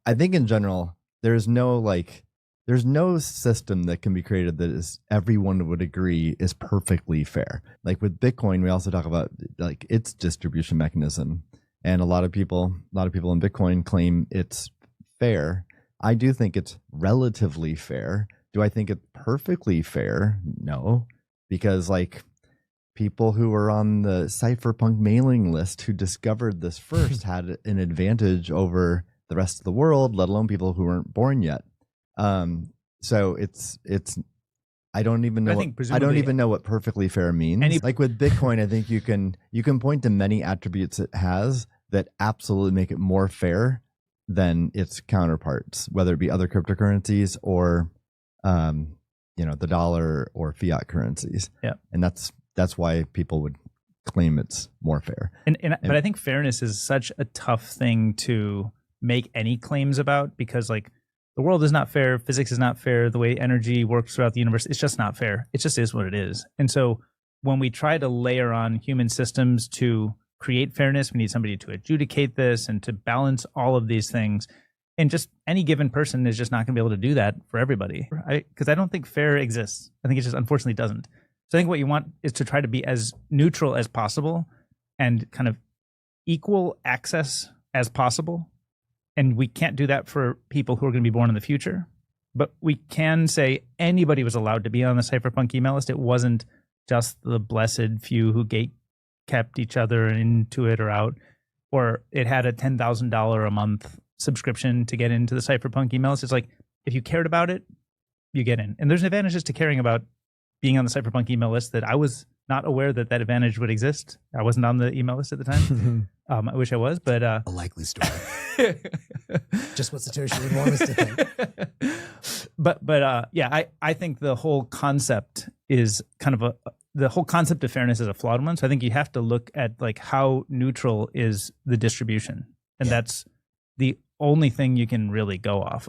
I think in general, there's no system that can be created that is everyone would agree is perfectly fair. Like with Bitcoin, we also talk about like its distribution mechanism, and a lot of people in Bitcoin claim it's fair. I do think it's relatively fair. Do I think it's perfectly fair? No, because like people who were on the cypherpunk mailing list who discovered this first had an advantage over the rest of the world, let alone people who weren't born yet. So it's I don't even know I don't even know what perfectly fair means. Like with Bitcoin, I think you can point to many attributes it has that absolutely make it more fair than its counterparts, whether it be other cryptocurrencies or the dollar or fiat currencies. Yeah. And that's why people would claim it's more fair. But I think fairness is such a tough thing to make any claims about, because like the world is not fair, physics is not fair, the way energy works throughout the universe, it's just not fair. It just is what it is. And so when we try to layer on human systems to create fairness, we need somebody to adjudicate this and to balance all of these things. And just any given person is just not going to be able to do that for everybody. Because I don't think fair exists. I think it just unfortunately doesn't. So I think what you want is to try to be as neutral as possible and kind of equal access as possible. And we can't do that for people who are going to be born in the future. But we can say anybody was allowed to be on the cypherpunk email list. It wasn't just the blessed few who kept each other into it or out, or it had a $10,000 a month subscription to get into the cypherpunk email list. It's like, if you cared about it, you get in. And there's advantages to caring about being on the cypherpunk email list that I was not aware that advantage would exist. I wasn't on the email list at the time. I wish I was, but a likely story. Just what Satoshi would want us to think. But yeah, I think the whole concept is kind of the whole concept of fairness is a flawed one. So I think you have to look at like how neutral is the distribution, and that's the only thing you can really go off of.